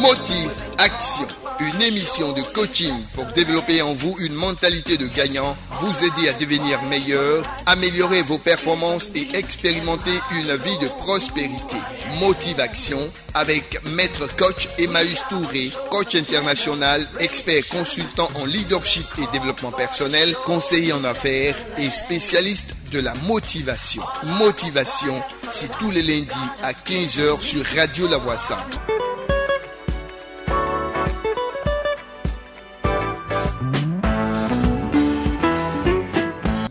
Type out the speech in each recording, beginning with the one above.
Motive Action, une émission de coaching pour développer en vous une mentalité de gagnant, vous aider à devenir meilleur, améliorer vos performances et expérimenter une vie de prospérité. Motive Action avec Maître Coach Emmaüs Touré, coach international, expert consultant en leadership et développement personnel, conseiller en affaires et spécialiste de la motivation. Motivation, c'est tous les lundis à 15h sur Radio La Voix Simple.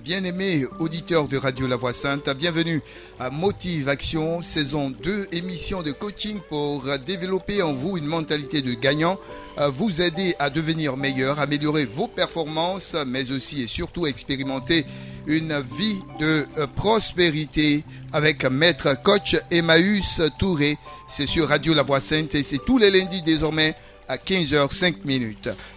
Bien-aimés auditeurs de Radio La Voix Sainte, bienvenue à Motive Action, saison 2, émission de coaching pour développer en vous une mentalité de gagnant, vous aider à devenir meilleur, améliorer vos performances, mais aussi et surtout expérimenter une vie de prospérité avec Maître Coach Emmaüs Touré. C'est sur Radio La Voix Sainte et c'est tous les lundis désormais à 15h05.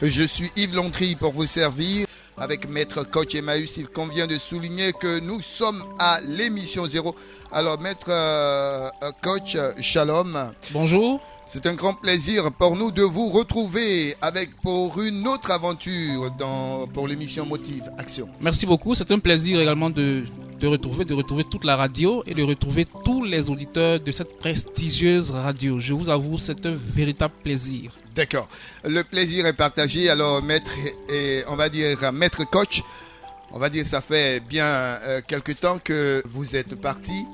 Je suis Yves Lontry pour vous servir. Avec Maître Coach Emmaüs, il convient de souligner que nous sommes à l'émission 0. Alors Maître Coach, Shalom. Bonjour. C'est un grand plaisir pour nous de vous retrouver pour une autre aventure pour l'émission Motive Action. Merci beaucoup. C'est un plaisir également de retrouver toute la radio et de retrouver tous les auditeurs de cette prestigieuse radio. Je vous avoue, c'est un véritable plaisir. D'accord. Le plaisir est partagé. Alors, Maître Coach, ça fait bien quelque temps que vous êtes parti.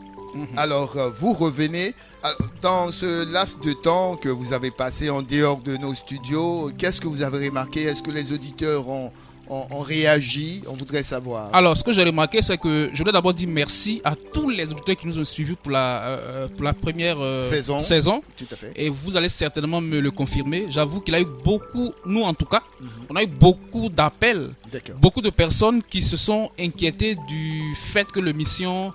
Alors, vous revenez. Dans ce laps de temps que vous avez passé en dehors de nos studios, qu'est-ce que vous avez remarqué? Est-ce que les auditeurs ont réagi? On voudrait savoir. Alors, ce que j'ai remarqué, c'est que je voudrais d'abord dire merci à tous les auditeurs qui nous ont suivis pour la première saison. Tout à fait. Et vous allez certainement me le confirmer. J'avoue qu'il y a eu beaucoup, nous en tout cas, on a eu beaucoup d'appels. D'accord. Beaucoup de personnes qui se sont inquiétées du fait que l'émission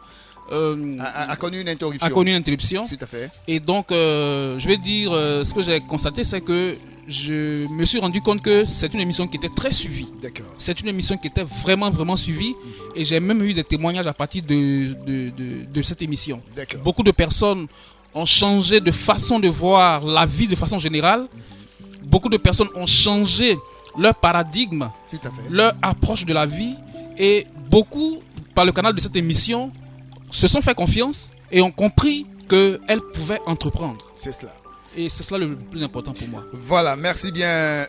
a connu une interruption. Tout à fait. Et donc, je vais dire, ce que j'ai constaté, c'est que je me suis rendu compte que c'est une émission qui était très suivie. D'accord. C'est une émission qui était vraiment, vraiment suivie. Et j'ai même eu des témoignages à partir de cette émission. D'accord. Beaucoup de personnes ont changé de façon de voir la vie de façon générale. Beaucoup de personnes ont changé leur paradigme, tout à fait, leur approche de la vie. Et beaucoup, par le canal de cette émission, se sont fait confiance et ont compris qu'elles pouvaient entreprendre. C'est cela. Et c'est cela le plus important pour moi. Voilà, merci bien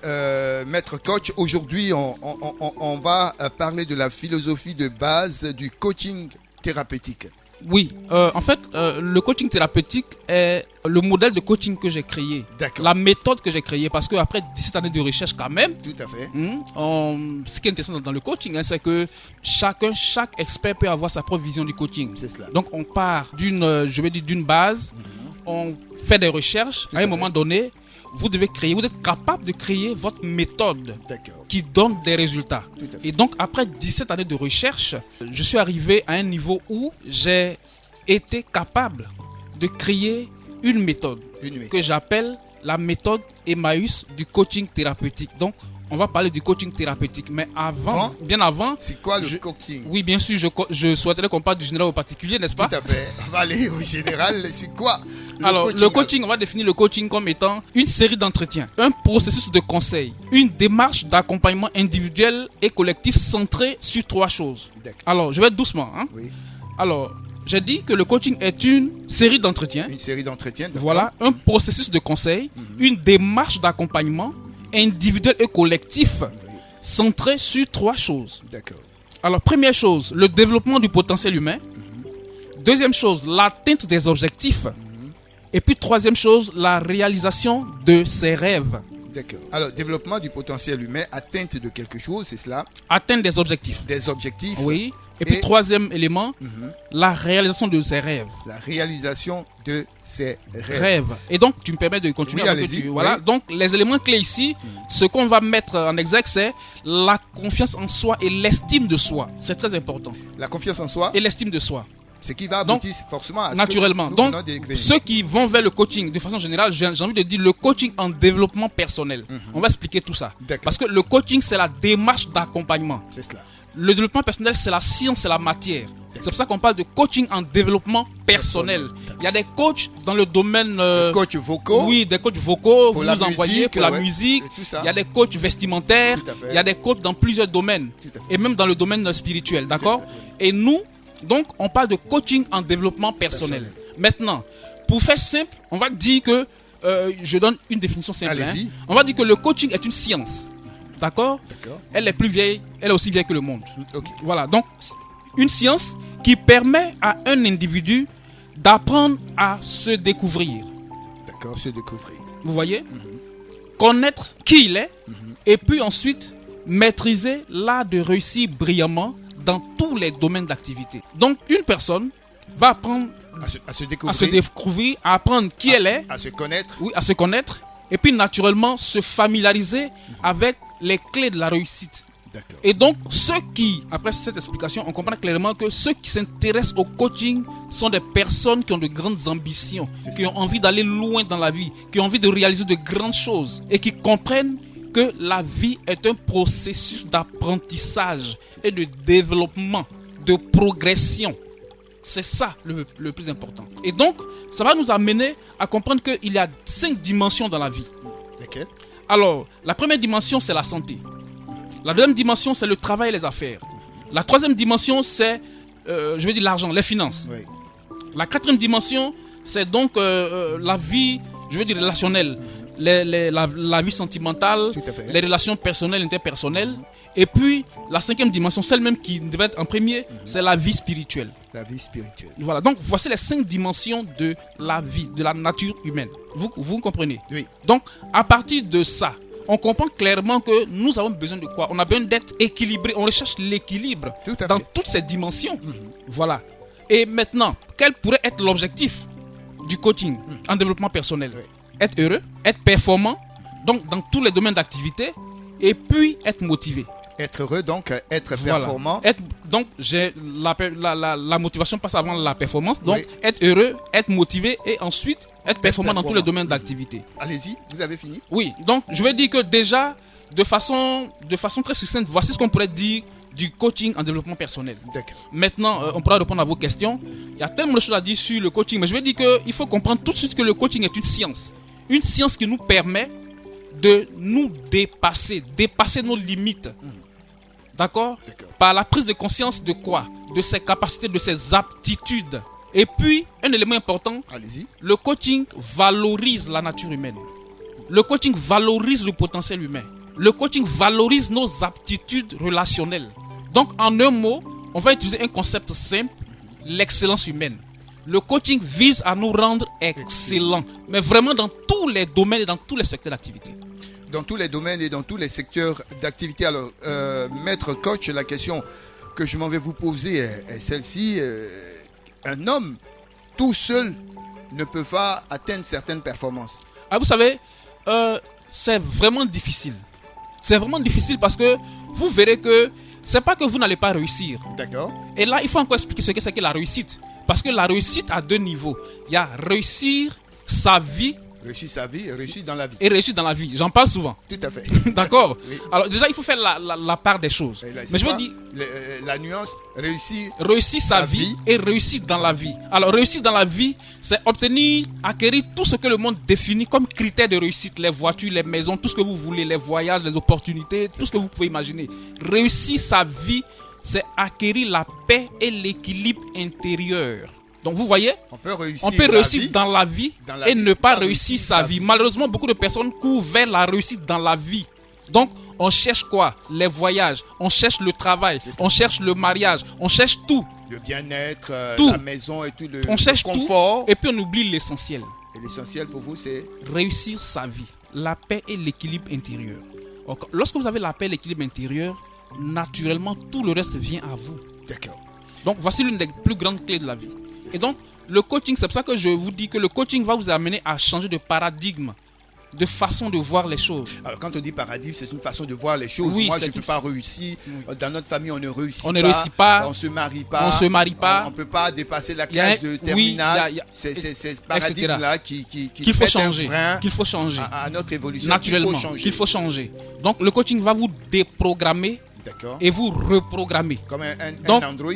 Maître Coach. Aujourd'hui, on va parler de la philosophie de base du coaching thérapeutique. Oui, en fait, le coaching thérapeutique est le modèle de coaching que j'ai créé. D'accord. La méthode que j'ai créée, parce qu'après 17 années de recherche quand même, tout à fait. Ce qui est intéressant dans le coaching, c'est que chaque expert peut avoir sa propre vision du coaching. C'est cela. Donc on part d'une base, on fait des recherches, à un moment donné, vous êtes capable de créer votre méthode qui donne des résultats. Et donc, après 17 années de recherche, je suis arrivé à un niveau où j'ai été capable de créer une méthode que j'appelle la méthode Emmaüs du coaching thérapeutique. Donc, on va parler du coaching thérapeutique. Mais bien avant... C'est quoi le coaching? Oui, bien sûr, je souhaiterais qu'on parle du général au particulier, n'est-ce pas? Tout à fait. On va aller au général. C'est quoi le coaching, on va définir le coaching comme étant une série d'entretiens, un processus de conseil, une démarche d'accompagnement individuel et collectif centrée sur 3 choses. D'accord. Alors, je vais doucement. Oui. Alors, j'ai dit que le coaching est une série d'entretiens. Une série d'entretiens. Voilà, un processus de conseil, une démarche d'accompagnement individuel et collectif centré sur 3 choses. D'accord. Alors, première chose, le développement du potentiel humain. Deuxième chose, l'atteinte des objectifs. Et puis, troisième chose, la réalisation de ses rêves. D'accord. Alors, développement du potentiel humain, atteinte de quelque chose, c'est cela? Atteinte des objectifs. Des objectifs. Oui. Et puis, troisième élément, la réalisation de ses rêves. La réalisation de ses rêves. Et donc, tu me permets de continuer avec voilà. Oui. Donc, les éléments clés ici, ce qu'on va mettre en exergue, c'est la confiance en soi et l'estime de soi. C'est très important. La confiance en soi et l'estime de soi. Ce qui va aboutir forcément à ce naturellement. Donc, ceux qui vont vers le coaching, de façon générale, j'ai envie de dire le coaching en développement personnel. On va expliquer tout ça. D'accord. Parce que le coaching, c'est la démarche d'accompagnement. C'est cela. le développement personnel, c'est la science, c'est la matière. C'est pour ça qu'on parle de coaching en développement personnel. Il y a des coachs dans le domaine... coachs vocaux. Oui, des coachs vocaux, pour vous la envoyez musique, pour la musique. Il y a des coachs vestimentaires. Il y a des coachs dans plusieurs domaines. Et même dans le domaine spirituel, d'accord? Et nous, donc, on parle de coaching en développement personnel. Maintenant, pour faire simple, on va dire que... je donne une définition simple. On va dire que le coaching est une science. D'accord? Elle est plus vieille, elle est aussi vieille que le monde. Voilà, donc une science qui permet à un individu d'apprendre à se découvrir. D'accord, se découvrir. Vous voyez? Connaître qui il est et puis ensuite maîtriser l'art de réussir brillamment dans tous les domaines d'activité. Donc une personne va apprendre à se découvrir, à apprendre qui elle est, à se connaître. Oui, à se connaître et puis naturellement se familiariser avec les clés de la réussite. Et donc, ceux qui, après cette explication, on comprend clairement que ceux qui s'intéressent au coaching sont des personnes qui ont de grandes ambitions, qui ont envie d'aller loin dans la vie, qui ont envie de réaliser de grandes choses et qui comprennent que la vie est un processus d'apprentissage et de développement, de progression. C'est ça le plus important. Et donc, ça va nous amener à comprendre qu'il y a 5 dimensions dans la vie. Alors, la première dimension, c'est la santé. La deuxième dimension, c'est le travail et les affaires. La troisième dimension, c'est, l'argent, les finances. La quatrième dimension, c'est donc la vie, relationnelle. La vie sentimentale, les relations personnelles, interpersonnelles. Et puis, la cinquième dimension, celle même qui devait être en premier, c'est la vie spirituelle. La vie spirituelle. Voilà, donc voici les 5 dimensions de la vie, de la nature humaine. Vous comprenez? Oui. Donc, à partir de ça, on comprend clairement que nous avons besoin de quoi? On a besoin d'être équilibré. On recherche l'équilibre dans toutes ces dimensions. Voilà. Et maintenant, quel pourrait être l'objectif du coaching en développement personnel? Être heureux, être performant, donc dans tous les domaines d'activité, et puis être motivé. Être heureux, donc être performant. Donc, la motivation passe avant la performance. Donc, être heureux, être motivé et ensuite être performant dans tous les domaines d'activité. Allez-y, vous avez fini? Oui, donc je vais dire que déjà, de façon très succincte, voici ce qu'on pourrait dire du coaching en développement personnel. Maintenant, on pourra répondre à vos questions. Il y a tellement de choses à dire sur le coaching, mais je vais dire qu'il faut comprendre tout de suite que le coaching est une science. Une science qui nous permet de nous dépasser nos limites. D'accord? Par la prise de conscience de quoi? De ses capacités, de ses aptitudes. Et puis, un élément important, le coaching valorise la nature humaine. Le coaching valorise le potentiel humain. Le coaching valorise nos aptitudes relationnelles. Donc, en un mot, on va utiliser un concept simple, l'excellence humaine. Le coaching vise à nous rendre excellents, mais vraiment dans tous les domaines et dans tous les secteurs d'activité. Dans tous les domaines et dans tous les secteurs d'activité. Alors, maître coach, la question que je m'en vais vous poser est celle-ci. Un homme, tout seul, ne peut pas atteindre certaines performances. Ah, vous savez, c'est vraiment difficile. C'est vraiment difficile parce que vous verrez que c'est pas que vous n'allez pas réussir. D'accord. Et là, il faut encore expliquer ce que c'est que la réussite. Parce que la réussite a 2 niveaux. Il y a réussir sa vie. Réussir sa vie et réussir dans la vie. Et réussir dans la vie. J'en parle souvent. Tout à fait. D'accord. Oui. Alors déjà, il faut faire la part des choses. Là, mais je veux dire... La nuance, réussir sa vie et réussir dans la vie. Alors réussir dans la vie, c'est acquérir tout ce que le monde définit comme critères de réussite. Les voitures, les maisons, tout ce que vous voulez, les voyages, les opportunités, tout ce que vous pouvez imaginer. Réussir sa vie, c'est acquérir la paix et l'équilibre intérieur. Donc vous voyez, on peut réussir dans la vie et ne pas réussir sa vie. Malheureusement, beaucoup de personnes courent vers la réussite dans la vie. Donc on cherche quoi? Les voyages, on cherche le travail, on cherche le mariage, on cherche tout. Le bien-être, la maison et tout, on cherche confort. Tout, et puis on oublie l'essentiel. Et l'essentiel pour vous, c'est réussir sa vie, la paix et l'équilibre intérieur. Donc, lorsque vous avez la paix et l'équilibre intérieur, naturellement, tout le reste vient à vous. D'accord. Donc voici l'une des plus grandes clés de la vie. Et donc, le coaching, c'est pour ça que je vous dis que le coaching va vous amener à changer de paradigme, de façon de voir les choses. Alors, quand on dit paradigme, c'est une façon de voir les choses. Oui, moi, je ne peux pas réussir. Oui. Dans notre famille, on ne réussit pas. On ne réussit pas. On ne se marie pas. On ne peut pas dépasser la classe de terminale. C'est ce paradigme-là qu'il faut changer. Qu'il faut changer. À notre évolution. Naturellement. Qu'il faut changer. Donc, le coaching va vous déprogrammer et vous reprogrammez. Comme un Donc, Android.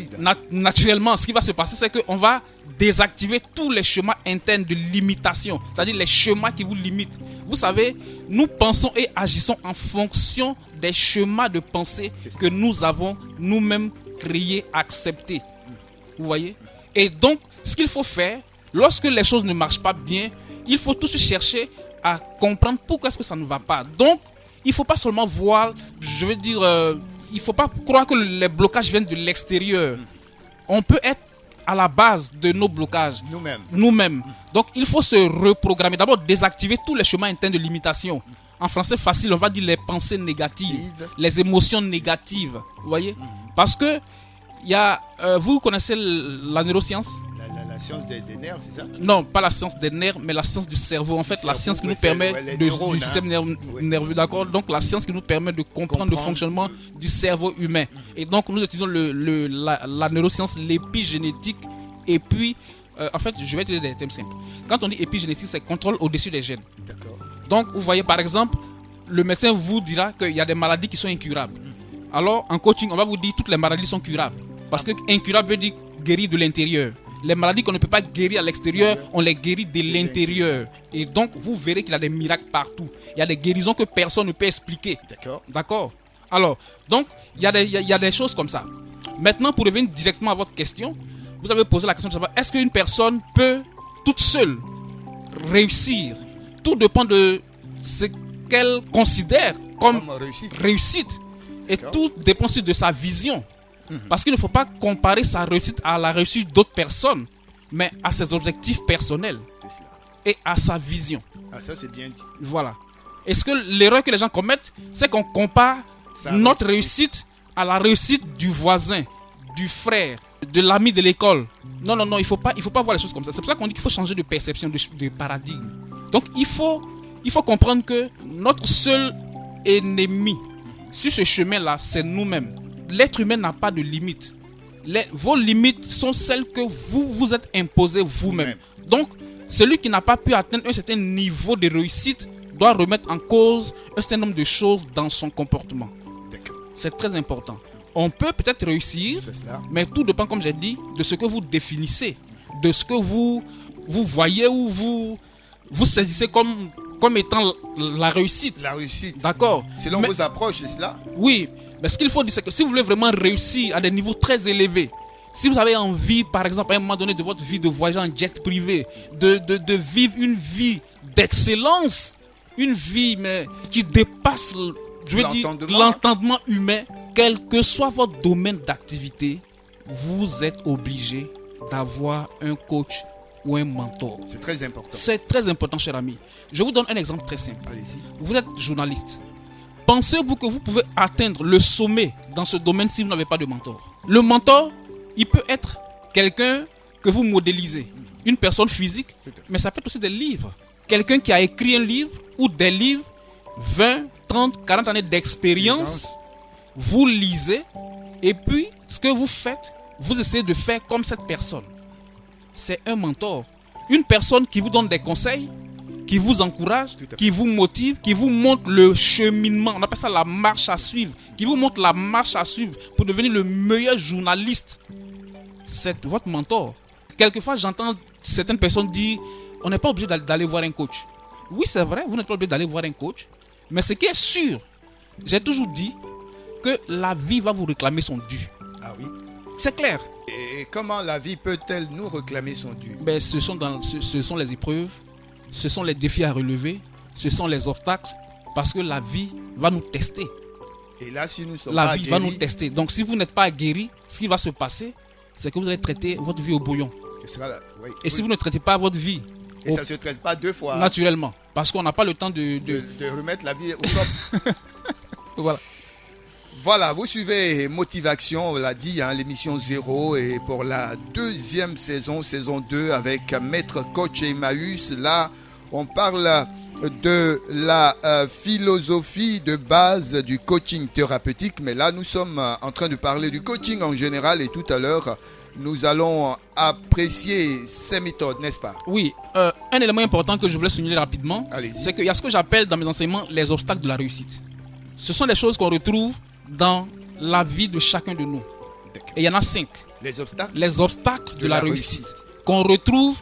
Naturellement, ce qui va se passer, c'est qu'on va désactiver tous les schémas internes de limitation, c'est-à-dire les schémas qui vous limitent. Vous savez, nous pensons et agissons en fonction des schémas de pensée que nous avons nous-mêmes créés, acceptés. Vous voyez? Et donc, ce qu'il faut faire, lorsque les choses ne marchent pas bien, il faut tout de suite chercher à comprendre pourquoi est-ce que ça ne va pas. Donc, il ne faut pas seulement voir, il ne faut pas croire que les blocages viennent de l'extérieur. On peut être à la base de nos blocages. Nous-mêmes. Donc, il faut se reprogrammer. D'abord, désactiver tous les chemins internes de limitation. En français facile, on va dire les pensées négatives, les émotions négatives. Vous voyez? Parce que, vous connaissez la neuroscience? La science des nerfs, c'est ça? Non, pas la science des nerfs, mais la science du cerveau. En fait, la science qui nous permet du système nerveux, d'accord? Donc, la science qui nous permet de comprendre le fonctionnement du cerveau humain. Et donc, nous utilisons la neuroscience, l'épigénétique. Et puis, en fait, je vais utiliser des thèmes simples. Quand on dit épigénétique, c'est contrôle au-dessus des gènes. D'accord. Donc, vous voyez, par exemple, le médecin vous dira qu'il y a des maladies qui sont incurables. Alors, en coaching, on va vous dire que toutes les maladies sont curables. Parce que incurable veut dire guérir de l'intérieur. Les maladies qu'on ne peut pas guérir à l'extérieur, on les guérit de l'intérieur. Et donc, vous verrez qu'il y a des miracles partout. Il y a des guérisons que personne ne peut expliquer. D'accord. Alors, donc, il y a des choses comme ça. Maintenant, pour revenir directement à votre question, vous avez posé la question de savoir, est-ce qu'une personne peut, toute seule, réussir? Tout dépend de ce qu'elle considère comme réussite. Et tout dépend aussi de sa vision. Parce qu'il ne faut pas comparer sa réussite à la réussite d'autres personnes, mais à ses objectifs personnels et à sa vision. Ah, ça c'est bien dit. Voilà. Est-ce que l'erreur que les gens commettent, c'est qu'on compare notre réussite à la réussite du voisin, du frère, de l'ami de l'école? Non, il faut pas voir les choses comme ça. C'est pour ça qu'on dit qu'il faut changer de perception, de paradigme. Donc il faut comprendre que notre seul ennemi sur ce chemin-là, c'est nous-mêmes. L'être humain n'a pas de limites. Vos limites sont celles que vous vous êtes imposées vous-même. Donc, celui qui n'a pas pu atteindre un certain niveau de réussite doit remettre en cause un certain nombre de choses dans son comportement. C'est très important. On peut peut-être réussir, mais tout dépend, comme j'ai dit, de ce que vous définissez, de ce que vous voyez ou vous saisissez comme étant la réussite. La réussite. D'accord. Selon vos approches, c'est cela? Oui. Mais ce qu'il faut dire, c'est que si vous voulez vraiment réussir à des niveaux très élevés, si vous avez envie, par exemple, à un moment donné de votre vie, de voyager en jet privé, de vivre une vie d'excellence, une vie qui dépasse, l'entendement humain, quel que soit votre domaine d'activité, vous êtes obligé d'avoir un coach ou un mentor. C'est très important. C'est très important, cher ami. Je vous donne un exemple très simple. Allez-y. Vous êtes journaliste. Pensez-vous que vous pouvez atteindre le sommet dans ce domaine si vous n'avez pas de mentor? Le mentor, il peut être quelqu'un que vous modélisez, une personne physique, mais ça peut être aussi des livres. Quelqu'un qui a écrit un livre ou des livres, 20, 30, 40 années d'expérience, vous lisez, et puis ce que vous faites, vous essayez de faire comme cette personne. C'est un mentor. Une personne qui vous donne des conseils, qui vous encourage, qui vous motive, qui vous montre le cheminement. On appelle ça la marche à suivre. Qui vous montre la marche à suivre pour devenir le meilleur journaliste. C'est votre mentor. Quelquefois, j'entends certaines personnes dire on n'est pas obligé d'aller voir un coach. Oui, c'est vrai, vous n'êtes pas obligé d'aller voir un coach. Mais ce qui est sûr, j'ai toujours dit que la vie va vous réclamer son dû. Ah oui? C'est clair. Et comment la vie peut-elle nous réclamer son dû? Ce sont les épreuves. Ce sont les défis à relever, ce sont les obstacles, parce que la vie va nous tester. Et là, si nous sommes la pas vie guéris, va nous tester. Donc, si vous n'êtes pas guéri, ce qui va se passer, c'est que vous allez traiter votre vie au bouillon. Et si vous ne traitez pas votre vie, ça ne se traite pas deux fois. Naturellement, parce qu'on n'a pas le temps de remettre la vie au top. Voilà. Voilà, vous suivez Motivation, on l'a dit, l'émission 0 et pour la deuxième saison 2 avec Maître Coach Emmaüs. Là, on parle de la philosophie de base du coaching thérapeutique, mais là, nous sommes en train de parler du coaching en général et tout à l'heure, nous allons apprécier ces méthodes, n'est-ce pas? Oui, un élément important que je voulais souligner rapidement, c'est qu'il y a ce que j'appelle dans mes enseignements les obstacles de la réussite. Ce sont des choses qu'on retrouve dans la vie de chacun de nous. Et il y en a 5. Les obstacles de la réussite. Qu'on retrouve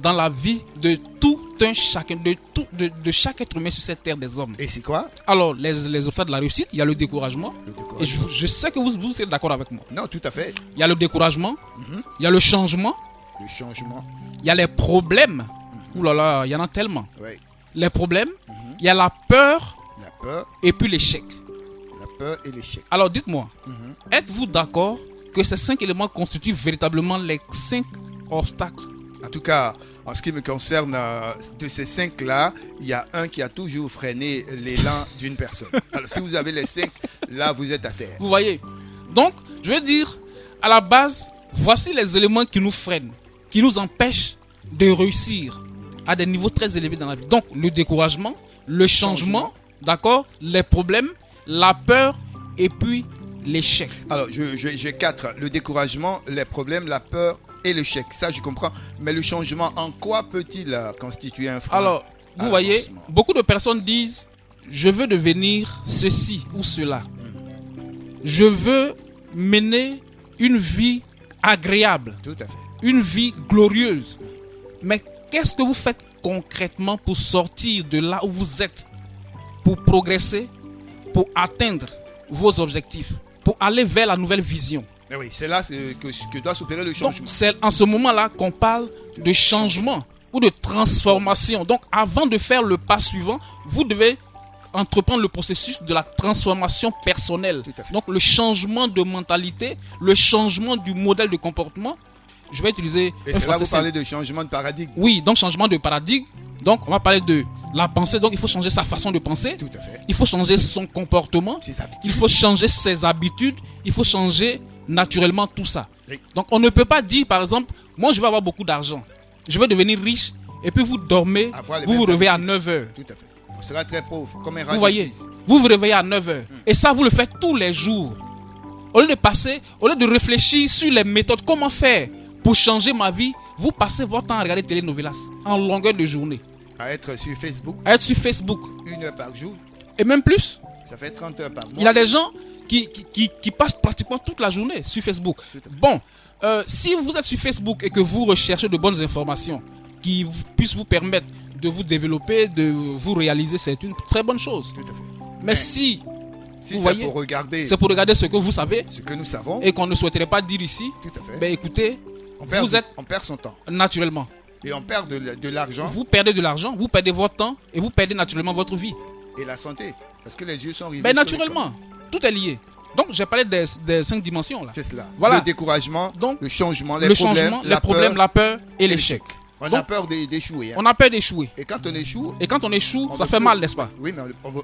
dans la vie de tout un chacun, de chaque être humain sur cette terre des hommes. Et c'est quoi? Alors, les obstacles de la réussite, il y a le découragement. Et je sais que vous êtes d'accord avec moi. Non, tout à fait. Il y a le découragement, il y a le changement. Il y a les problèmes. Ouh là là, il y en a tellement. Oui. Les problèmes, il y a la peur, et puis l'échec. La peur et l'échec. Alors dites-moi, êtes-vous d'accord que ces 5 éléments constituent véritablement les 5 obstacles? En tout cas, en ce qui me concerne, de ces 5-là, il y a un qui a toujours freiné l'élan d'une personne. Alors si vous avez les 5, là vous êtes à terre. Vous voyez? Donc, je veux dire, à la base, voici les éléments qui nous freinent, qui nous empêchent de réussir à des niveaux très élevés dans la vie. Donc, le découragement, le changement. D'accord, les problèmes, la peur et puis l'échec. Alors, j'ai 4. Le découragement, les problèmes, la peur et l'échec. Ça, je comprends. Mais le changement, en quoi peut-il constituer un frein? Alors, vous voyez, beaucoup de personnes disent « Je veux devenir ceci ou cela. Je veux mener une vie agréable. Tout à fait. Une vie glorieuse. » Mais qu'est-ce que vous faites concrètement pour sortir de là où vous êtes? Pour progresser, pour atteindre vos objectifs, pour aller vers la nouvelle vision. Mais oui, c'est là que doit s'opérer le changement. Donc, c'est en ce moment-là qu'on parle de changement ou de transformation. Donc, avant de faire le pas suivant, vous devez entreprendre le processus de la transformation personnelle. Donc, le changement de mentalité, le changement du modèle de comportement. Je vais utiliser... Et c'est là que vous parlez de changement de paradigme. Oui, donc changement de paradigme. Donc, on va parler de la pensée. Donc, il faut changer sa façon de penser. Tout à fait. Il faut changer son comportement. Il faut changer ses habitudes. Il faut changer naturellement tout ça. Oui. Donc, on ne peut pas dire, par exemple, moi, je vais avoir beaucoup d'argent. Je vais devenir riche. Et puis, vous dormez, vous vous réveillez à 9 heures. Tout à fait. On sera très pauvre, comme un Vous voyez, vous vous réveillez à 9 heures. Et ça, vous le faites tous les jours. Au lieu de réfléchir sur les méthodes, comment faire pour changer ma vie, vous passez votre temps à regarder telenovelas en longueur de journée. À être sur Facebook. 1 heure par jour. Et même plus. Ça fait 30 heures par mois. Il y a des gens qui passent pratiquement toute la journée sur Facebook. Bon, si vous êtes sur Facebook et que vous recherchez de bonnes informations qui puissent vous permettre de vous développer, de vous réaliser, c'est une très bonne chose. Tout à fait. Mais si c'est pour regarder ce que vous savez, ce que nous savons, et qu'on ne souhaiterait pas dire ici, tout à fait. Ben écoutez, on perd son temps. Naturellement. Et on perd de l'argent. Vous perdez de l'argent, vous perdez votre temps et vous perdez naturellement votre vie. Et la santé. Parce que les yeux sont rivés. Ben naturellement, tout est lié. Donc j'ai parlé des 5 dimensions là. C'est cela. Voilà. Le découragement, donc, le changement, les problèmes, la peur et l'échec. On a peur d'échouer. On a peur d'échouer. Et quand on échoue, ça fait mal, n'est-ce pas? Oui, mais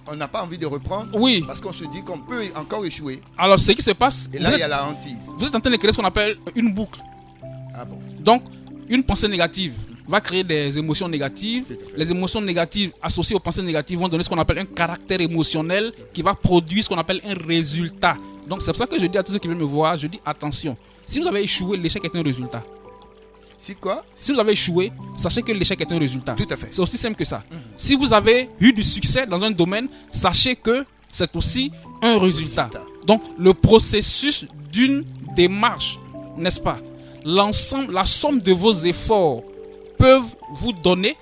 on n'a pas envie de reprendre. Oui. Parce qu'on se dit qu'on peut encore échouer. Alors ce qui se passe. Et là, il y a la hantise. Vous êtes en train de créer ce qu'on appelle une boucle. Ah bon. Donc, une pensée négative va créer des émotions négatives. Les émotions négatives associées aux pensées négatives vont donner ce qu'on appelle un caractère émotionnel qui va produire ce qu'on appelle un résultat. Donc, c'est pour ça que je dis à tous ceux qui viennent me voir, je dis attention. Si vous avez échoué, l'échec est un résultat. Si quoi? Si vous avez échoué, sachez que l'échec est un résultat. Tout à fait. C'est aussi simple que ça. Si vous avez eu du succès dans un domaine, sachez que c'est aussi un résultat. Donc, le processus d'une démarche, n'est-ce pas? L'ensemble, la somme de vos efforts peuvent vous donner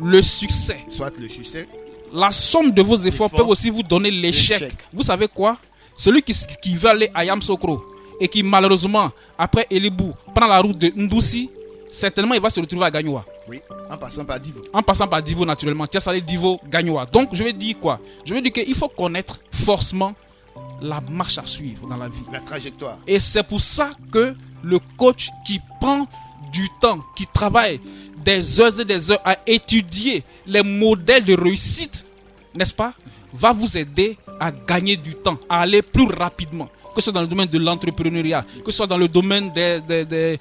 le succès. Soit le succès. La somme de vos efforts peuvent aussi vous donner l'échec. Vous savez quoi? Celui qui veut aller à Yamsokro et qui malheureusement, après Elibou, prend la route de Ndoussi, certainement il va se retrouver à Gagnoua. Oui, en passant par Divo. En passant par Divo naturellement. Tiasalé, Divo, Gagnoua. Donc je vais dire quoi? Je vais dire qu'il faut connaître forcément la marche à suivre dans la vie. La trajectoire. Et c'est pour ça que le coach qui prend du temps, qui travaille des heures et des heures à étudier les modèles de réussite, n'est-ce pas, va vous aider à gagner du temps, à aller plus rapidement. Que ce soit dans le domaine de l'entrepreneuriat, que ce soit dans le domaine je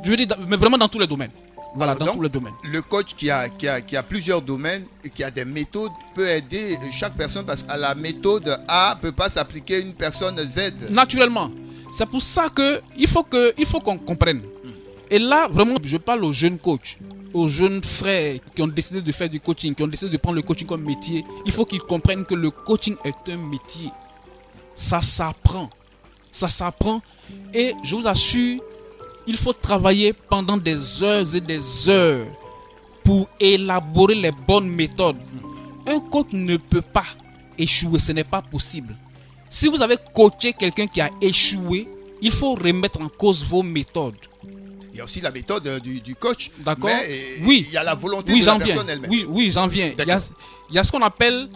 veux dire, mais vraiment dans tous les domaines. Voilà, dans tous les domaines. Le coach qui a plusieurs domaines et qui a des méthodes peut aider chaque personne parce qu'à la méthode A ne peut pas s'appliquer une personne Z. Naturellement. C'est pour ça qu'il faut qu'on comprenne. Et là, vraiment, je parle aux jeunes coachs, aux jeunes frères qui ont décidé de faire du coaching, qui ont décidé de prendre le coaching comme métier. Il faut qu'ils comprennent que le coaching est un métier. ça s'apprend. Ça s'apprend. Et je vous assure, il faut travailler pendant des heures et des heures pour élaborer les bonnes méthodes. Un coach ne peut pas échouer, ce n'est pas possible. Si vous avez coaché quelqu'un qui a échoué, il faut remettre en cause vos méthodes. Il y a aussi la méthode du coach. D'accord. Mais oui. Il y a la volonté de la personne elle-même. Oui, j'en viens. Il y a ce qu'on appelle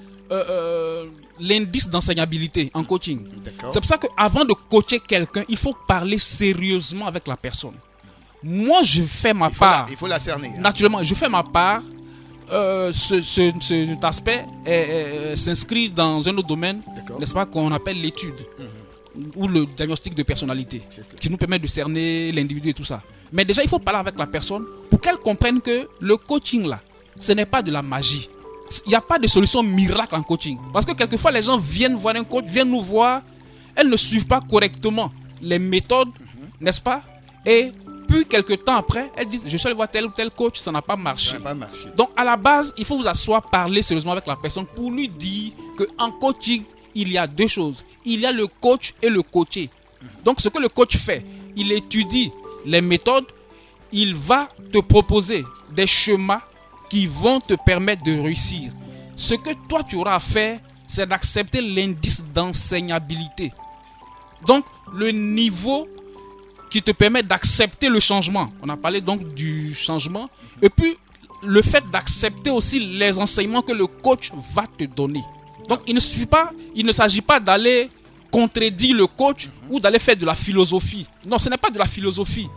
l'indice d'enseignabilité en coaching. C'est pour ça qu'avant de coacher quelqu'un, il faut parler sérieusement avec la personne. Moi, je fais ma part. Il faut la cerner. Naturellement, je fais ma part. Cet aspect s'inscrit dans un autre domaine, n'est-ce pas, qu'on appelle l'étude ou le diagnostic de personnalité, qui nous permet de cerner l'individu et tout ça. Mais déjà, il faut parler avec la personne pour qu'elle comprenne que le coaching là, ce n'est pas de la magie. Il n'y a pas de solution miracle en coaching. Parce que quelquefois, les gens viennent voir un coach, viennent nous voir, elles ne suivent pas correctement les méthodes, n'est-ce pas? Et puis, quelques temps après, elles disent, je suis allé voir tel ou tel coach, ça n'a pas marché. Ça n'a pas marché. Donc, à la base, il faut vous asseoir, parler sérieusement avec la personne pour lui dire qu'en coaching, il y a deux choses. Il y a le coach et le coaché. Donc, ce que le coach fait, il étudie les méthodes, il va te proposer des schémas qui vont te permettre de réussir. Ce que toi, tu auras à faire, c'est d'accepter l'indice d'enseignabilité. Donc, le niveau qui te permet d'accepter le changement. On a parlé donc du changement. Et puis, le fait d'accepter aussi les enseignements que le coach va te donner. Donc, il ne s'agit pas d'aller contredire le coach ou d'aller faire de la philosophie. Non, ce n'est pas de la philosophie.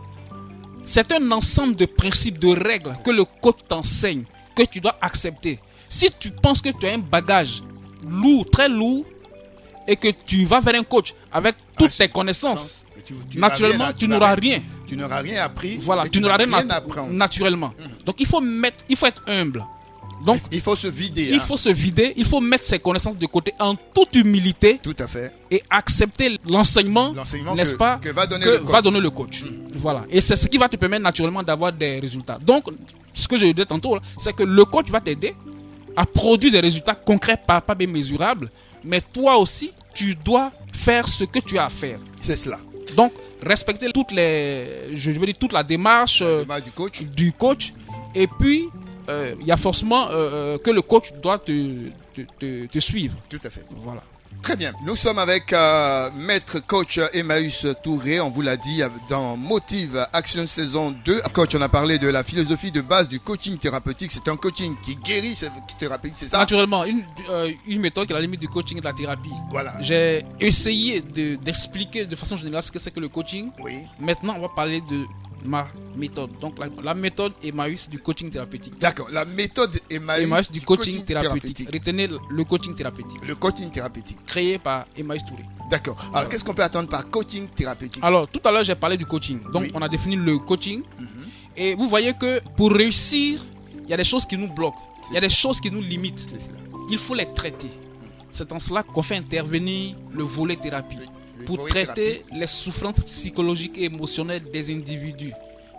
C'est un ensemble de principes, de règles que le coach t'enseigne, que tu dois accepter. Si tu penses que tu as un bagage lourd, très lourd, et que tu vas vers un coach avec toutes tes connaissances, naturellement, tu n'auras rien. Tu n'auras rien appris. Voilà, tu n'auras rien appris naturellement. Donc, il faut être humble. Donc, il faut se vider. Il faut se vider, il faut mettre ses connaissances de côté en toute humilité. Tout à fait. Et accepter l'enseignement n'est-ce pas, que va donner le coach. Voilà. Et c'est ce qui va te permettre naturellement d'avoir des résultats. Donc, ce que je disais tantôt, c'est que le coach va t'aider à produire des résultats concrets, pas bien mesurables. Mais toi aussi, tu dois faire ce que tu as à faire. C'est cela. Donc, respecter toute la démarche, du coach. Et puis, il y a forcément que le coach doit te suivre. Tout à fait. Voilà. Très bien. Nous sommes avec maître coach Emmaüs Touré. On vous l'a dit dans Motive Action saison 2. Coach, on a parlé de la philosophie de base du coaching thérapeutique. C'est un coaching qui guérit, thérapeutique, c'est ça? Naturellement, une méthode qui est à la limite du coaching et de la thérapie. Voilà. J'ai essayé d'expliquer de façon générale ce que c'est que le coaching. Oui. Maintenant, on va parler de ma méthode. Donc, la méthode Emmaüs du coaching thérapeutique. D'accord. La méthode Emmaüs du coaching thérapeutique. Retenez le coaching thérapeutique. Le coaching thérapeutique. Créé par Emmaüs Touré. D'accord. Alors, qu'est-ce qu'on peut attendre par coaching thérapeutique? Alors, tout à l'heure, j'ai parlé du coaching. Donc, on a défini le coaching. Et vous voyez que pour réussir, il y a des choses qui nous bloquent. Il y a des choses qui nous limitent. Il faut les traiter. C'est en cela qu'on fait intervenir le volet thérapie. Pour traiter les souffrances psychologiques et émotionnelles des individus.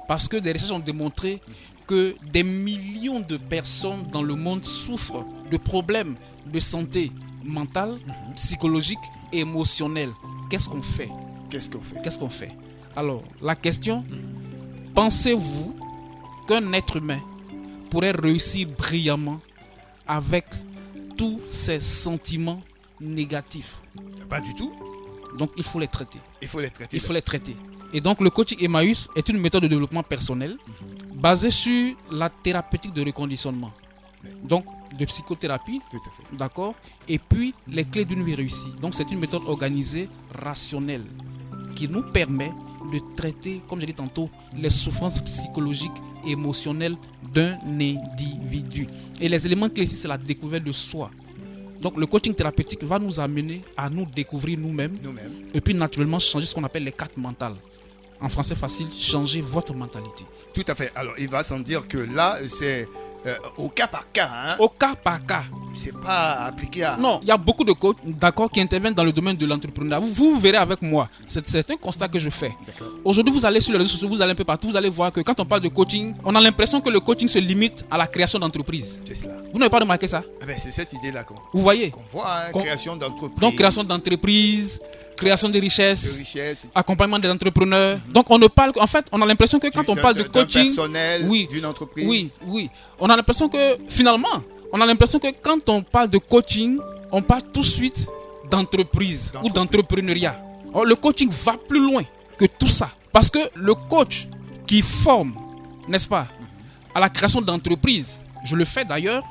Parce que des recherches ont démontré que des millions de personnes dans le monde souffrent de problèmes de santé mentale, psychologique et émotionnelle. Qu'est-ce qu'on fait? Qu'est-ce qu'on fait? Alors, la question, pensez-vous qu'un être humain pourrait réussir brillamment avec tous ces sentiments négatifs? Pas du tout. Donc, il faut les traiter. Il faut les traiter. Et donc, le coaching Emmaüs est une méthode de développement personnel basée sur la thérapeutique de reconditionnement. Donc, de psychothérapie. Tout à fait. D'accord. Et puis, les clés d'une vie réussie. Donc, c'est une méthode organisée, rationnelle, qui nous permet de traiter, comme j'ai dit tantôt, les souffrances psychologiques et émotionnelles d'un individu. Et les éléments clés ici, c'est la découverte de soi. Donc, le coaching thérapeutique va nous amener à nous découvrir nous-mêmes. Et puis, naturellement, changer ce qu'on appelle les cartes mentales. En français facile, changer votre mentalité. Tout à fait. Alors, il va sans dire que là, c'est au cas par cas. Au cas par cas. c'est pas appliqué à... Non, il y a beaucoup de coachs, d'accord, qui interviennent dans le domaine de l'entrepreneuriat. Vous verrez avec moi, c'est un constat que je fais. Aujourd'hui, vous allez sur les réseaux sociaux, vous allez un peu partout, vous allez voir que quand on parle de coaching, on a l'impression que le coaching se limite à la création d'entreprises. C'est cela. Vous n'avez pas remarqué ça? C'est cette idée-là vous voyez qu'on voit, création d'entreprises. Donc, création d'entreprises, création de richesses, accompagnement des entrepreneurs. Donc, on ne parle... En fait, on a l'impression que quand on parle de coaching... personnel, d'une entreprise. Oui. On a l'impression que, finalement... On a l'impression que quand on parle de coaching, on parle tout de suite d'entreprise ou d'entrepreneuriat. Or, le coaching va plus loin que tout ça. Parce que le coach qui forme, n'est-ce pas, à la création d'entreprises, je le fais d'ailleurs,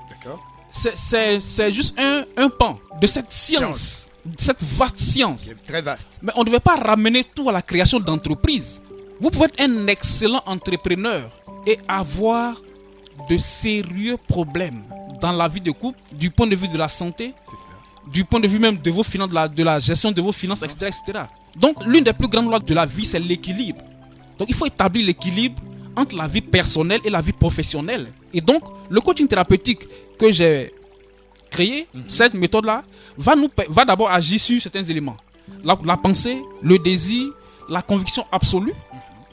c'est juste un pan de cette science, de cette vaste science. C'est très vaste. Mais on ne devait pas ramener tout à la création d'entreprises. Vous pouvez être un excellent entrepreneur et avoir de sérieux problèmes dans la vie de couple, du point de vue de la santé, du point de vue même de vos finances, de la gestion de vos finances, etc., etc. Donc, l'une des plus grandes lois de la vie, c'est l'équilibre. Donc, il faut établir l'équilibre entre la vie personnelle et la vie professionnelle. Et donc, le coaching thérapeutique que j'ai créé, cette méthode-là, va d'abord agir sur certains éléments. La pensée, le désir, la conviction absolue,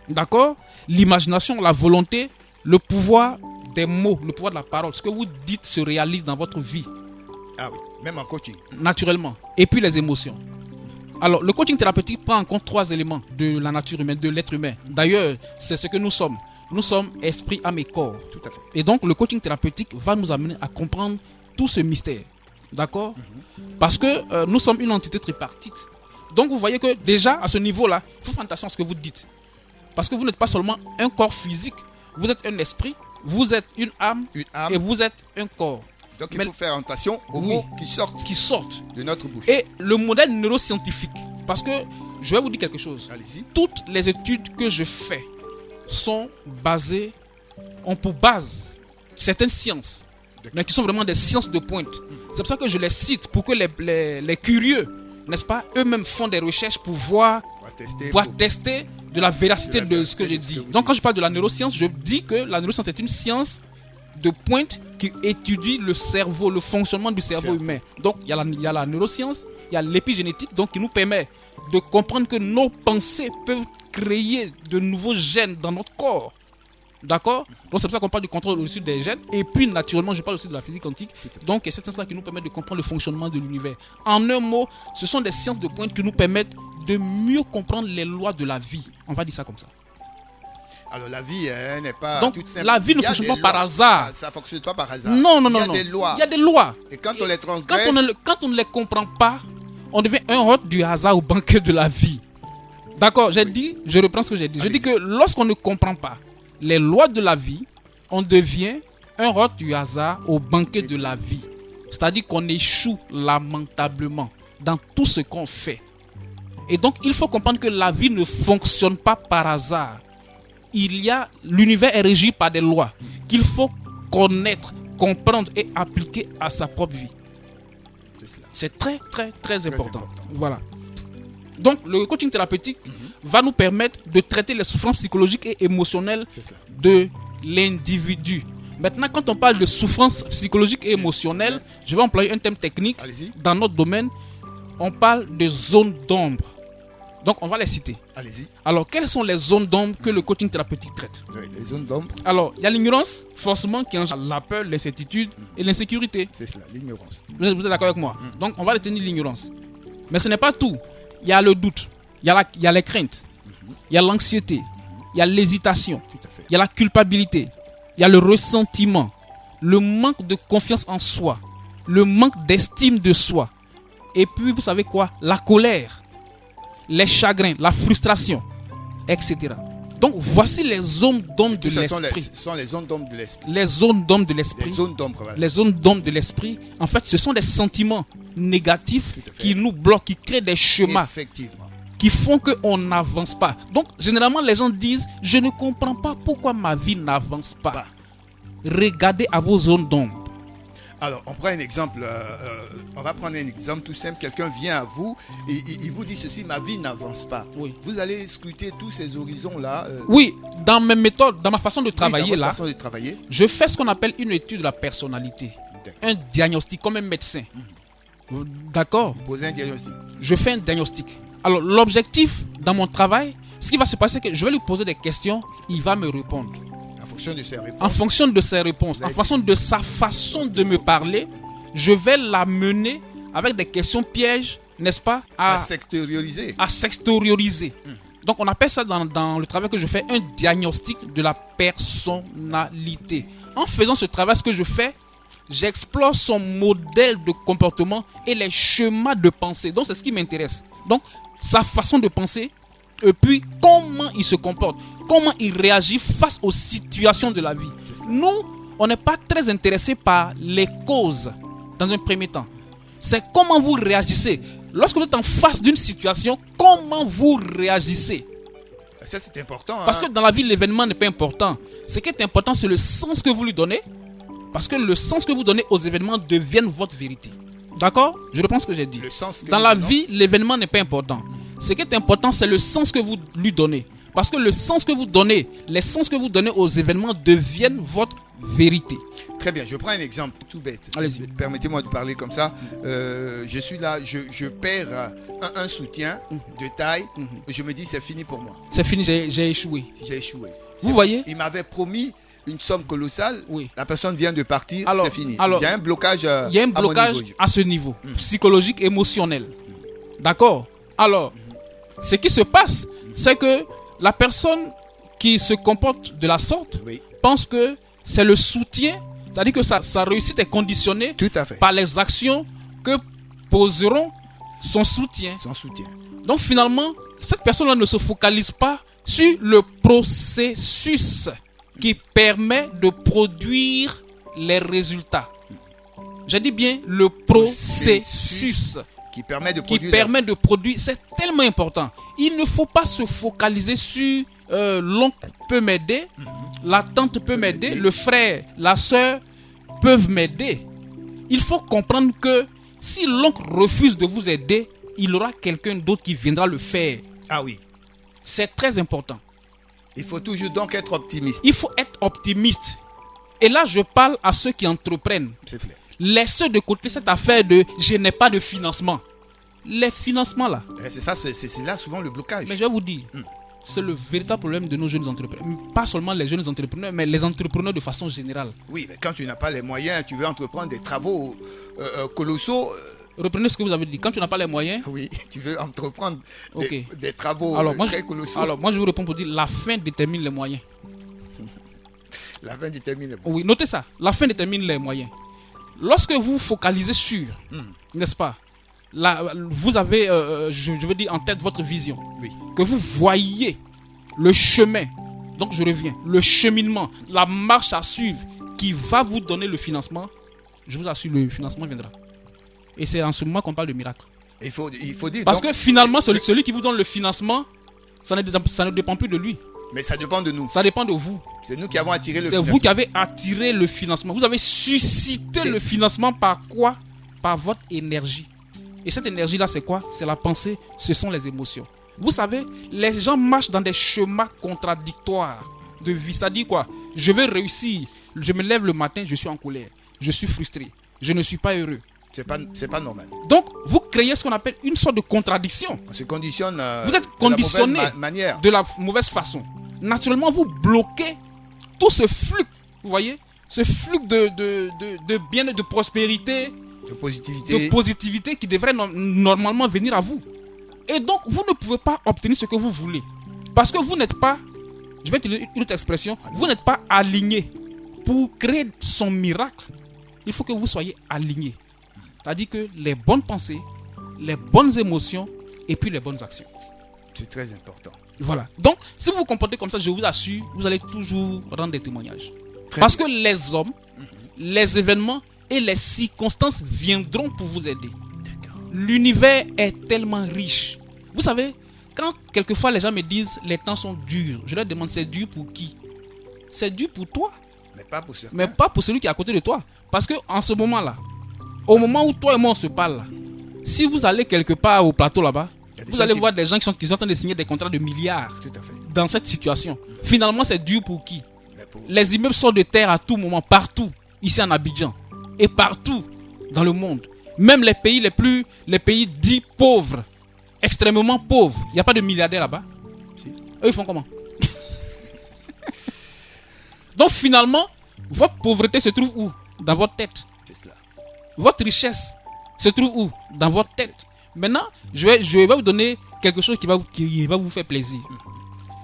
d'accord, l'imagination, la volonté, le pouvoir des mots, le pouvoir de la parole. Ce que vous dites se réalise dans votre vie. Ah oui, même en coaching. Naturellement. Et puis les émotions. Alors, le coaching thérapeutique prend en compte 3 éléments de la nature humaine, de l'être humain. D'ailleurs, c'est ce que nous sommes. Nous sommes esprit, âme et corps. Tout à fait. Et donc, le coaching thérapeutique va nous amener à comprendre tout ce mystère. D'accord? Parce que nous sommes une entité tripartite. Donc, vous voyez que déjà, à ce niveau-là, il faut faire attention à ce que vous dites. Parce que vous n'êtes pas seulement un corps physique, vous êtes un esprit, vous êtes une âme et vous êtes un corps. Donc il faut faire attention aux mots qui sortent de notre bouche. Et le modèle neuroscientifique, parce que je vais vous dire quelque chose. Allez-y. Toutes les études que je fais sont basées, ont pour base certaines sciences, mais qui sont vraiment des sciences de pointe. C'est pour ça que je les cite, pour que les curieux, n'est-ce pas, eux-mêmes font des recherches pour voir, pour tester de la véracité de ce que je dis. Donc quand je parle de la neuroscience, je dis que la neuroscience est une science de pointe qui étudie le cerveau, le fonctionnement du cerveau humain. Donc il y a la neuroscience, il y a l'épigénétique, donc qui nous permet de comprendre que nos pensées peuvent créer de nouveaux gènes dans notre corps. D'accord? Donc c'est pour ça qu'on parle du contrôle au-dessus des gènes. Et puis naturellement, je parle aussi de la physique quantique. Donc il y a cette science-là qui nous permet de comprendre le fonctionnement de l'univers. En un mot, ce sont des sciences de pointe qui nous permettent de mieux comprendre les lois de la vie. On va dire ça comme ça. Alors la vie n'est pas donc, toute simple. La vie ne fonctionne pas par hasard. Ça ne fonctionne pas par hasard. Non. Il y a des lois. Il y a des lois. Et quand on les transgresse... Quand on ne les comprend pas, on devient un hôte du hasard au banquet de la vie. D'accord, je reprends ce que j'ai dit. Je dis que lorsqu'on ne comprend pas les lois de la vie, on devient un hôte du hasard au banquet de la vie. C'est-à-dire qu'on échoue lamentablement dans tout ce qu'on fait. Et donc, il faut comprendre que la vie ne fonctionne pas par hasard. L'univers est régi par des lois qu'il faut connaître, comprendre et appliquer à sa propre vie. C'est très, très, très important. Voilà. Donc, le coaching thérapeutique va nous permettre de traiter les souffrances psychologiques et émotionnelles de l'individu. Maintenant, quand on parle de souffrances psychologiques et émotionnelles, je vais employer un terme technique. Dans notre domaine, on parle de zones d'ombre. Donc, on va les citer. Allez-y. Alors, quelles sont les zones d'ombre que le coaching thérapeutique traite? Les zones d'ombre. Alors, il y a l'ignorance, forcément, qui engendre la peur, l'incertitude et l'insécurité. C'est cela, l'ignorance. Vous êtes d'accord avec moi? Donc, on va retenir l'ignorance. Mais ce n'est pas tout. Il y a le doute, il y a les craintes, il y a l'anxiété, il y a l'hésitation, il y a la culpabilité, il y a le ressentiment, le manque de confiance en soi, le manque d'estime de soi. Et puis, vous savez quoi? La colère, les chagrins, la frustration, etc. Donc, voici les zones d'ombre de l'esprit. Ce sont les zones d'ombre de l'esprit. Les zones d'ombre de l'esprit. Les zones d'ombre, voilà. Les zones d'ombre de l'esprit, en fait, ce sont des sentiments négatifs qui nous bloquent, qui créent des chemins qui font qu'on n'avance pas. Donc, généralement, les gens disent « Je ne comprends pas pourquoi ma vie n'avance pas. » Regardez à vos zones d'ombre. Alors, on prend un exemple, on va prendre un exemple tout simple. Quelqu'un vient à vous et il vous dit ceci, ma vie n'avance pas. Oui. Vous allez scruter tous ces horizons-là. Oui, dans mes méthodes, dans ma façon de travailler, façon de travailler. Je fais ce qu'on appelle une étude de la personnalité. un diagnostic comme un médecin. D'accord? Poser un diagnostic. Je fais un diagnostic. Alors, l'objectif dans mon travail, ce qui va se passer, c'est que je vais lui poser des questions, il va me répondre. En fonction de ses réponses. En fonction de ses réponses, en fonction de sa façon de me parler, je vais l'amener avec des questions pièges, n'est-ce pas? À s'extérioriser. À s'extérioriser. Donc, on appelle ça dans le travail que je fais un diagnostic de la personnalité. En faisant ce travail, ce que je fais, j'explore son modèle de comportement et les schémas de pensée. Donc, c'est ce qui m'intéresse. Donc, sa façon de penser et puis comment il se comporte, comment il réagit face aux situations de la vie. Nous, on n'est pas très intéressés par les causes dans un premier temps. C'est comment vous réagissez. Lorsque vous êtes en face d'une situation, comment vous réagissez. Ça, c'est important. Parce que dans la vie, l'événement n'est pas important. Ce qui est important, c'est le sens que vous lui donnez. Parce que le sens que vous donnez aux événements deviennent votre vérité. D'accord? Je reprends ce que j'ai dit. Dans la vie, l'événement n'est pas important. Ce qui est important, c'est le sens que vous lui donnez. Parce que le sens que vous donnez, les sens que vous donnez aux événements deviennent votre vérité. Très bien, je prends un exemple tout bête. Allez-y. Permettez-moi de parler comme ça. Je suis là, je perds un soutien de taille. Je me dis, c'est fini pour moi. C'est fini, j'ai échoué. J'ai échoué. Vous voyez? Il m'avait promis une somme colossale. Oui. La personne vient de partir, c'est fini. Alors, il y a un blocage, il y a un blocage à ce niveau, psychologique, émotionnel. D'accord? Alors, ce qui se passe, c'est que la personne qui se comporte de la sorte pense que c'est le soutien, c'est-à-dire que sa réussite est conditionnée par les actions que poseront son soutien. Donc finalement, cette personne-là ne se focalise pas sur le processus qui permet de produire les résultats. J'ai dit bien le processus qui permet de produire. C'est tellement important. Il ne faut pas se focaliser sur l'oncle peut m'aider, la tante peut m'aider, le frère, la soeur peuvent m'aider. Il faut comprendre que si l'oncle refuse de vous aider, il y aura quelqu'un d'autre qui viendra le faire. Ah oui. C'est très important. Il faut toujours donc être optimiste. Il faut être optimiste. Et là, je parle à ceux qui entreprennent. C'est clair. Laissez de côté cette affaire de je n'ai pas de financement. Les financements là. C'est ça, c'est là souvent le blocage. Mais je vais vous dire, c'est le véritable problème de nos jeunes entrepreneurs. Pas seulement les jeunes entrepreneurs, mais les entrepreneurs de façon générale. Oui, mais quand tu n'as pas les moyens, tu veux entreprendre des travaux colossaux. Reprenez ce que vous avez dit. Quand tu n'as pas les moyens. Oui, tu veux entreprendre des travaux très colossaux. Alors, moi, je vous réponds pour dire la fin détermine les moyens. La fin détermine les moyens. Oui, notez ça. La fin détermine les moyens. Lorsque vous focalisez sur, n'est-ce pas, vous avez, je veux dire, en tête votre vision. Oui. Que vous voyez le chemin. Donc, je reviens. Le cheminement, la marche à suivre qui va vous donner le financement. Je vous assure, le financement viendra. Et c'est en ce moment qu'on parle de miracle. Il faut dire. Parce que finalement, celui qui vous donne le financement, ça ne dépend plus de lui. Mais ça dépend de nous. Ça dépend de vous. C'est nous qui avons attiré le financement. C'est vous qui avez attiré le financement. Vous avez suscité le financement par quoi? Par votre énergie. Et cette énergie-là, c'est quoi? C'est la pensée, ce sont les émotions. Vous savez, les gens marchent dans des chemins contradictoires de vie. C'est-à-dire quoi? Je veux réussir. Je me lève le matin, je suis en colère. Je suis frustré. Je ne suis pas heureux. C'est pas normal. Donc, vous créez ce qu'on appelle une sorte de contradiction. On se conditionne vous êtes conditionné de la mauvaise façon. Naturellement, vous bloquez tout ce flux, vous voyez, ce flux de bien, de prospérité, de positivité qui devrait normalement venir à vous. Et donc, vous ne pouvez pas obtenir ce que vous voulez. Parce que vous n'êtes pas, je vais utiliser une autre expression, vous n'êtes pas aligné. Pour créer son miracle, il faut que vous soyez aligné. C'est-à-dire que les bonnes pensées, les bonnes émotions et puis les bonnes actions. C'est très important. Voilà. Donc, si vous vous comportez comme ça, je vous assure, vous allez toujours rendre des témoignages. Parce que les hommes, les événements et les circonstances viendront pour vous aider. L'univers est tellement riche. Vous savez, quand quelquefois les gens me disent les temps sont durs, je leur demande c'est dur pour qui? C'est dur pour toi. Mais pas pour certains. Mais pas pour celui qui est à côté de toi. Parce qu'en ce moment-là, au moment où toi et moi on se parle là, si vous allez quelque part au plateau là-bas, vous allez voir des gens qui sont en train de signer des contrats de milliards. Tout à fait. Dans cette situation. Finalement, c'est dur pour qui? Les immeubles sortent de terre à tout moment, partout, ici en Abidjan. et partout dans le monde. Même les pays dits pauvres, extrêmement pauvres. Il n'y a pas de milliardaires là-bas. Si. Eux, ils font comment? Donc finalement, votre pauvreté se trouve où? Dans votre tête. C'est cela. Votre richesse se trouve où? Dans votre tête. Maintenant, je vais vous donner quelque chose qui va vous faire plaisir.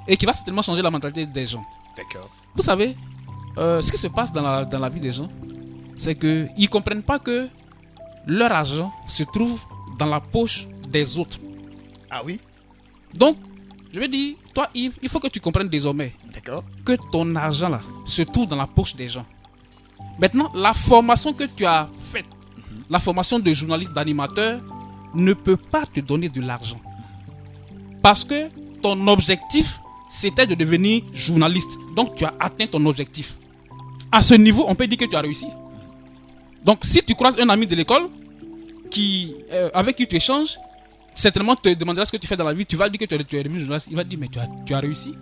Et qui va certainement changer la mentalité des gens. D'accord. Vous savez, ce qui se passe dans la vie des gens, c'est qu'ils ne comprennent pas que leur argent se trouve dans la poche des autres. Ah oui? Donc, je vais dire, toi Yves, il faut que tu comprennes désormais que ton argent là se trouve dans la poche des gens. Maintenant, la formation que tu as faite, la formation de journaliste, d'animateur, ne peut pas te donner de l'argent. Parce que ton objectif, c'était de devenir journaliste. Donc, tu as atteint ton objectif. À ce niveau, on peut dire que tu as réussi. Donc, si tu croises un ami de l'école avec qui tu échanges, certainement te demandera ce que tu fais dans la vie. Tu vas lui dire que tu es devenu journaliste. Il va te dire, mais tu as réussi.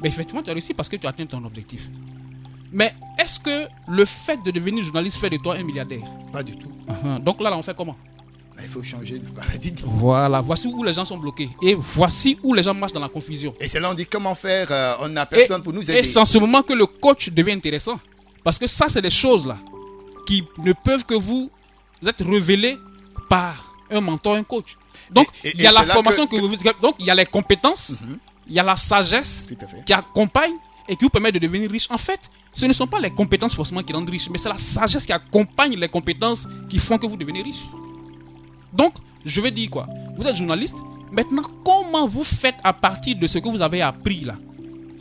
Mais effectivement, tu as réussi parce que tu as atteint ton objectif. Mais est-ce que le fait de devenir journaliste fait de toi un milliardaire? Pas du tout. Donc là, on fait comment? Il faut changer de paradigme. Voilà, voici où les gens sont bloqués. Et voici où les gens marchent dans la confusion. Et c'est là on dit comment faire, on n'a personne pour nous aider. Et c'est en ce moment que le coach devient intéressant. Parce que ça, c'est des choses là qui ne peuvent que vous être révélées par un mentor, un coach. Donc, il y a la formation donc il y a les compétences, il y a la sagesse qui accompagne et qui vous permet de devenir riche. En fait, ce ne sont pas les compétences forcément qui rendent riche, mais c'est la sagesse qui accompagne les compétences qui font que vous devenez riche. Donc, je vais dire quoi? Vous êtes journaliste. Maintenant, comment vous faites à partir de ce que vous avez appris là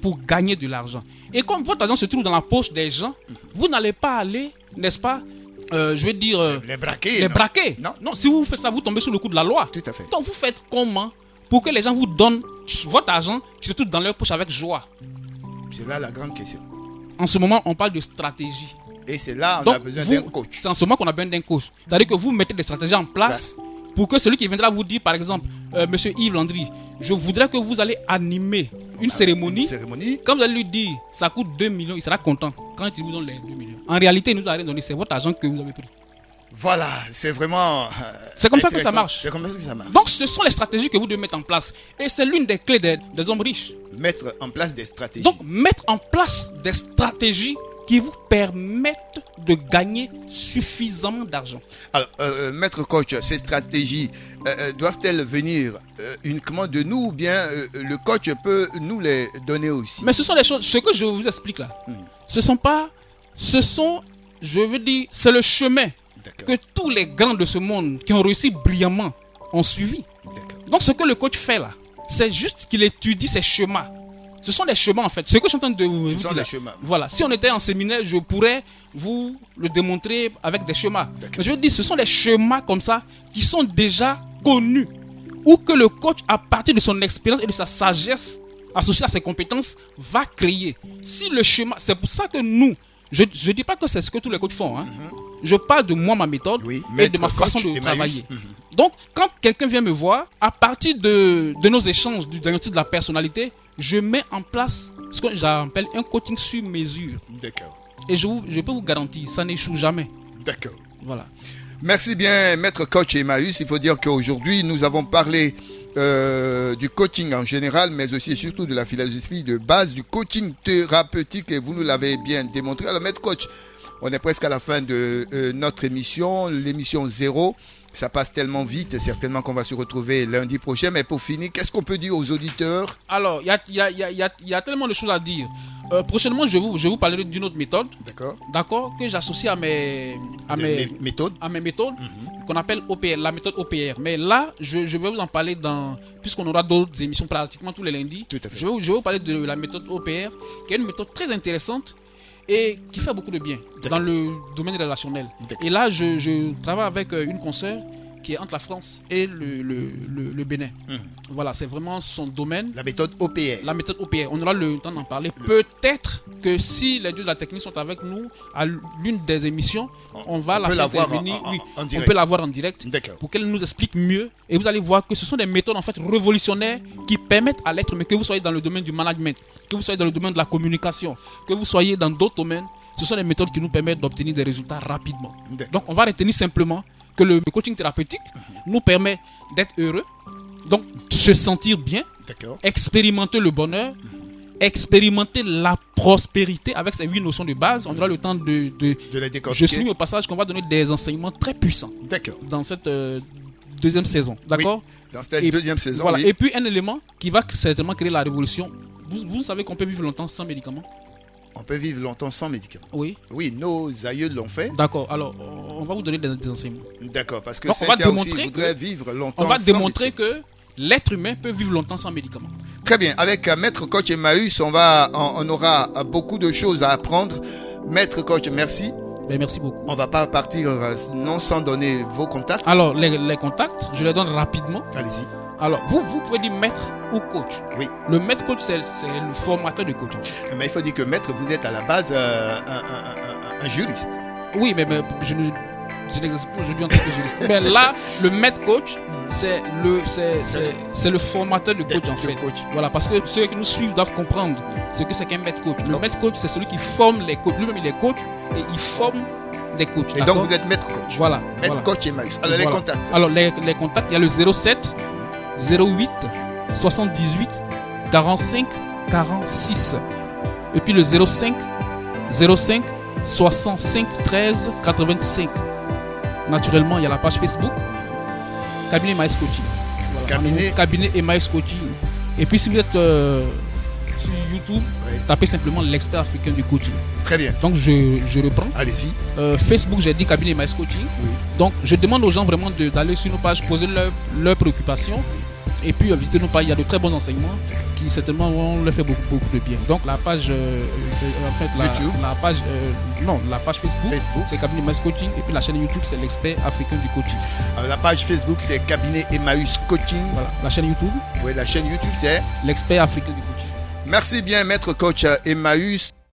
pour gagner de l'argent? Et comme votre argent se trouve dans la poche des gens, vous n'allez pas aller, n'est-ce pas, je vais dire... les braquer. Les braquer. Non, si vous faites ça, vous tombez sous le coup de la loi. Tout à fait. Donc, vous faites comment pour que les gens vous donnent votre argent qui se trouve dans leur poche avec joie? C'est là la grande question. En ce moment, on parle de stratégie. Et c'est là qu'on a besoin d'un coach. C'est en ce moment qu'on a besoin d'un coach. C'est-à-dire que vous mettez des stratégies en place pour que celui qui viendra vous dire, par exemple, Monsieur Yves Landry, je voudrais que vous allez animer une cérémonie. Quand vous allez lui dire, ça coûte 2 millions, il sera content quand il vous donne les 2 millions. En réalité, il nous a rien donné, c'est votre argent que vous avez pris. Voilà, c'est vraiment... c'est comme ça que ça marche. C'est comme ça que ça marche. Donc, ce sont les stratégies que vous devez mettre en place. Et c'est l'une des clés des hommes riches. Mettre en place des stratégies. Donc, mettre en place des stratégies qui vous permettent de gagner suffisamment d'argent. Alors, maître coach, ces stratégies doivent-elles venir uniquement de nous ou bien le coach peut nous les donner aussi? Mais ce sont les choses, ce que je vous explique là, je veux dire, c'est le chemin que tous les grands de ce monde qui ont réussi brillamment ont suivi. Donc, ce que le coach fait là, c'est juste qu'il étudie ces chemins. Ce sont des chemins en fait. Ce que je suis en train de vous dire. Ce sont des chemins. Voilà. Si on était en séminaire, je pourrais vous le démontrer avec des chemins. Mais je veux dire, ce sont des chemins comme ça qui sont déjà connus. Ou que le coach, à partir de son expérience et de sa sagesse associée à ses compétences, va créer. Si le chemin, c'est pour ça que nous, je ne dis pas que c'est ce que tous les coachs font. Hein. Je parle de moi, ma méthode et de ma façon de travailler. Donc, quand quelqu'un vient me voir, à partir de nos échanges, du diagnostic de la personnalité, je mets en place ce que j'appelle un coaching sur mesure. D'accord. Et je peux vous garantir, ça n'échoue jamais. D'accord. Voilà. Merci bien, maître coach Emmaüs. Il faut dire qu'aujourd'hui, nous avons parlé du coaching en général, mais aussi et surtout de la philosophie de base du coaching thérapeutique. Et vous nous l'avez bien démontré. Alors, maître coach, on est presque à la fin de notre émission, l'émission 0. Ça passe tellement vite, certainement qu'on va se retrouver lundi prochain. Mais pour finir, qu'est-ce qu'on peut dire aux auditeurs? Alors, il y a tellement de choses à dire. Prochainement, je vais vous parler d'une autre méthode. D'accord, que j'associe à mes méthodes. Qu'on appelle OPR, la méthode OPR. Mais là, je vais vous en parler puisqu'on aura d'autres émissions pratiquement tous les lundis. Je vais vous parler de la méthode OPR, qui est une méthode très intéressante et qui fait beaucoup de bien dans le domaine relationnel. Et là, je travaille avec une consoeur qui est entre la France et le Bénin. Voilà, c'est vraiment son domaine. La méthode OPR. La méthode OPR. On aura le temps d'en parler. Peut-être que si les dieux de la technique sont avec nous à l'une des émissions, on va la faire intervenir. On peut la voir en direct pour qu'elle nous explique mieux. Et vous allez voir que ce sont des méthodes en fait révolutionnaires qui permettent à l'être, mais que vous soyez dans le domaine du management, que vous soyez dans le domaine de la communication, que vous soyez dans d'autres domaines, ce sont les méthodes qui nous permettent d'obtenir des résultats rapidement. Donc, on va retenir simplement que le coaching thérapeutique nous permet d'être heureux, donc de se sentir bien, expérimenter le bonheur, expérimenter la prospérité avec ces 8 notions de base. On aura le temps de les décortiquer. Je souligne au passage qu'on va donner des enseignements très puissants dans cette deuxième saison. D'accord? Oui, dans cette deuxième saison. Voilà. Et puis un élément qui va certainement créer la révolution. Vous savez qu'on peut vivre longtemps sans médicaments? On peut vivre longtemps sans médicaments. Oui. Oui, nos aïeux l'ont fait. D'accord. Alors, on va vous donner des enseignements. D'accord, parce que donc, Cynthia aussi voudrait vivre longtemps. On va démontrer que l'être humain peut vivre longtemps sans médicaments. Très bien. Avec Maître Coach Emmaüs, on aura beaucoup de choses à apprendre. Maître Coach, merci. Merci beaucoup. On ne va pas partir non sans donner vos contacts. Alors, les contacts, je les donne rapidement. Allez-y. Alors, vous pouvez dire maître ou coach. Oui. Le maître coach, c'est le formateur de coach. Mais il faut dire que maître, vous êtes à la base un juriste. Oui, mais je n'exerce pas aujourd'hui en tant que juriste. Mais là, le maître coach, c'est le formateur de coach en fait. Voilà, parce que ceux qui nous suivent doivent comprendre ce que c'est qu'un maître coach. Le maître coach, c'est celui qui forme les coachs. Lui-même, il est coach et il forme des coachs. Et donc, vous êtes maître coach. Voilà. Maître coach Emmaüs. Alors, les contacts. Alors, les contacts, il y a le 07 08 78 45 46. Et puis le 05 65 13 85. Naturellement, il y a la page Facebook Cabinet Emmaüs Coaching. Voilà. Cabinet Emmaüs Coaching. Et puis si vous êtes sur YouTube, tapez simplement l'expert africain du coaching. Très bien. Donc je reprends. Allez-y. Facebook, j'ai dit Cabinet Emmaüs Coaching. Oui. Donc je demande aux gens vraiment d'aller sur nos pages, poser leurs préoccupations. Et puis visiter nos pages, il y a de très bons enseignements qui certainement vont leur faire beaucoup de bien. Donc la page YouTube. La page Facebook. C'est Cabinet Emmaüs Coaching. Et puis la chaîne YouTube, c'est l'expert africain du coaching. Alors, la page Facebook, c'est Cabinet Emmaüs Coaching. Voilà. La chaîne YouTube. Oui, la chaîne YouTube, c'est l'expert africain du coaching. Merci bien, Maître Coach Emmaüs.